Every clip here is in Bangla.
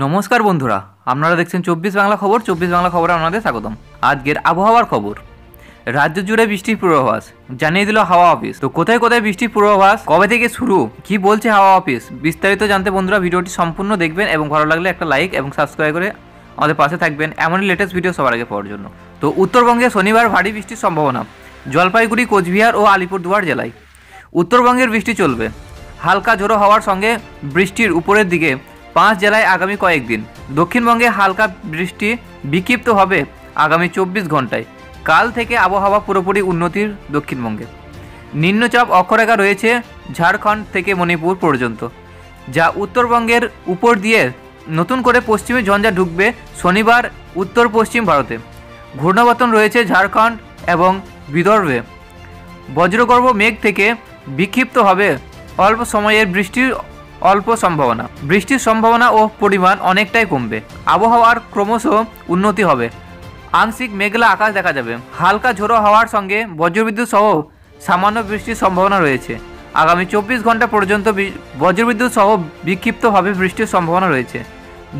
নমস্কার বন্ধুরা, আপনারা দেখছেন 24 বাংলা খবর। 24 বাংলা খবরে আপনাদের স্বাগতম। আজকের আবহাওয়ার খবর। রাজ্য জুড়ে বৃষ্টির পূর্বাভাস জানিয়ে দিল হাওয়া অফিস। তো কোথায় কোথায় বৃষ্টির পূর্বাভাস, কবে থেকে শুরু, কি বলছে হাওয়া অফিস, বিস্তারিত জানতে বন্ধুরা ভিডিওটি সম্পূর্ণ দেখবেন এবং ভালো লাগলে একটা লাইক এবং সাবস্ক্রাইব করে আমাদের পাশে থাকবেন এমনই লেটেস্ট ভিডিও সবার আগে পাওয়ার জন্য। তো উত্তরবঙ্গে শনিবার ভারী বৃষ্টির সম্ভাবনা। জলপাইগুড়ি, কোচবিহার ও আলিপুরদুয়ার জেলায় উত্তরবঙ্গের বৃষ্টি চলবে। হালকা ঝোড়ো হওয়ার সঙ্গে বৃষ্টির উপরের দিকে 5 জেলায় আগামী কয়েকদিন। দক্ষিণবঙ্গে হালকা বৃষ্টি বিক্ষিপ্ত হবে আগামী 24 ঘন্টায়। কাল থেকে আবহাওয়া পুরোপুরি উন্নতির দক্ষিণবঙ্গে। নিম্নচাপ অক্ষরেখা রয়েছে ঝাড়খণ্ড থেকে মণিপুর পর্যন্ত, যা উত্তরবঙ্গের উপর দিয়ে নতুন করে পশ্চিমে ঝঞ্ঝা ঢুকবে শনিবার উত্তর পশ্চিম ভারতে। ঘূর্ণাবর্তন রয়েছে ঝাড়খণ্ড এবং বিদর্ভে। বজ্রগর্ভ মেঘ থেকে বিক্ষিপ্ত হবে অল্প সময়ের বৃষ্টির সম্ভাবনা ও পরিমাণ অনেকটাই কমবে। আবহাওয়ার ক্রমশ উন্নতি হবে। আংশিক মেঘলা আকাশ দেখা যাবে। হালকা ঝোড়ো হাওয়ার সঙ্গে বজ্রবিদ্যুৎ সহ সামান্য বৃষ্টির সম্ভাবনা রয়েছে। আগামী 24 ঘন্টা পর্যন্ত বজ্রবিদ্যুৎ সহ বিক্ষিপ্তভাবে বৃষ্টির সম্ভাবনা রয়েছে।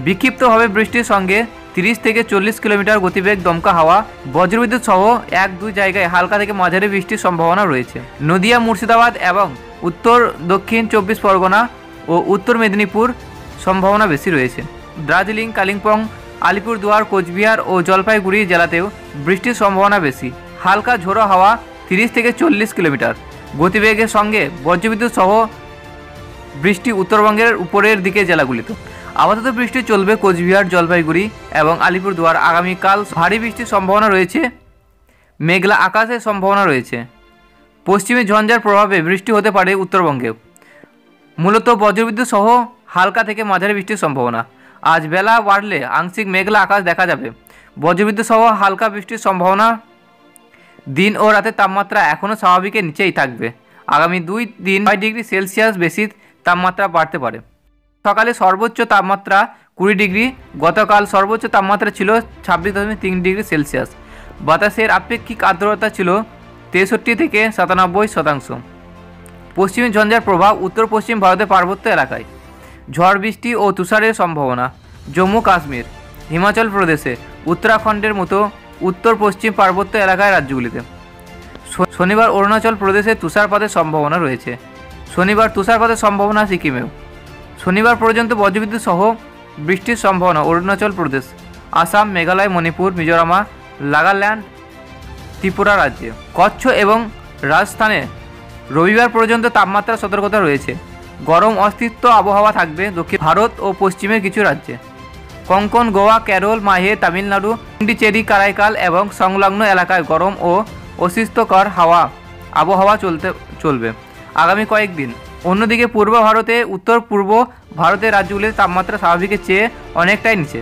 বিক্ষিপ্তভাবে বৃষ্টির সঙ্গে 30 থেকে 40 কিলোমিটার গতিবেগ দমকা হাওয়া, বজ্রবিদ্যুৎ সহ 1-2 জায়গায় হালকা থেকে মাঝারি বৃষ্টির সম্ভাবনা রয়েছে। নদিয়া, মুর্শিদাবাদ এবং উত্তর দক্ষিণ 24 পরগনা ও উত্তর মেদিনীপুর সম্ভাবনা বেশি রয়েছে। দার্জিলিং, কালিম্পং, আলিপুরদুয়ার, কোচবিহার ও জলপাইগুড়ি জেলাতেও বৃষ্টির সম্ভাবনা বেশি। হালকা ঝোড়ো হাওয়া 30 থেকে 40 কিলোমিটার গতিবেগের সঙ্গে বজ্রবিদ্যুৎ সহ বৃষ্টি উত্তরবঙ্গের উপরের দিকে জেলাগুলিতে। আপাতত বৃষ্টি চলবে কোচবিহার, জলপাইগুড়ি এবং আলিপুরদুয়ার। আগামীকাল ভারী বৃষ্টির সম্ভাবনা রয়েছে। মেঘলা আকাশের সম্ভাবনা রয়েছে। পশ্চিমী ঝঞ্ঝার প্রভাবে বৃষ্টি হতে পারে উত্তরবঙ্গেও। মূলত বজ্রবিদ্যুৎ সহ হালকা থেকে মাঝারি বৃষ্টির সম্ভাবনা। আজ বেলা বাড়লে আংশিক মেঘলা আকাশ দেখা যাবে। বজ্রবিদ্যুৎ সহ হালকা বৃষ্টির সম্ভাবনা। দিন ও রাতের তাপমাত্রা এখনও স্বাভাবিকের নিচেই থাকবে। আগামী 2 দিন 6 ডিগ্রি সেলসিয়াস বেশি তাপমাত্রা বাড়তে পারে। সকালে সর্বোচ্চ তাপমাত্রা 20 ডিগ্রি। গতকাল সর্বোচ্চ তাপমাত্রা ছিল 26.3 ডিগ্রি সেলসিয়াস। বাতাসের আপেক্ষিক আর্দ্রতা ছিল 63 থেকে 97%। পশ্চিমী ঝঞ্ঝার প্রভাব উত্তর পশ্চিম ভারতের পার্বত্য এলাকায়। ঝড় বৃষ্টি ও তুষারের সম্ভাবনা। জম্মু কাশ্মীর, হিমাচল প্রদেশে, উত্তরাখণ্ডের মতো উত্তর পশ্চিম পার্বত্য এলাকায় রাজ্যগুলিতে। শনিবার অরুণাচল প্রদেশে তুষারপাতের সম্ভাবনা রয়েছে। শনিবার তুষারপাতের সম্ভাবনা সিকিমেও। শনিবার পর্যন্ত বজ্রবিদ্যুৎ সহ বৃষ্টির সম্ভাবনা অরুণাচল প্রদেশ, আসাম, মেঘালয়, মণিপুর, মিজোরাম, নাগাল্যান্ড, ত্রিপুরা রাজ্যে। কচ্ছ এবং রাজস্থানে রবিবার পর্যন্ত তাপমাত্রা সতর্কতা রয়েছে। গরম অস্তিত্ব আবহাওয়া থাকবে দক্ষিণ ভারত ও পশ্চিমের কিছু রাজ্যে। কোঙ্কণ, গোয়া, কেরল, মাহে, তামিলনাড়ু, পন্ডিচেরি, কারাইকাল এবং সংলগ্ন এলাকায় গরম ও অস্বস্তিকর আবহাওয়া চলবে আগামী কয়েকদিন। অন্যদিকে পূর্ব ভারতে, উত্তর পূর্ব ভারতের রাজ্যগুলির তাপমাত্রা স্বাভাবিকের চেয়ে অনেকটাই নিচে।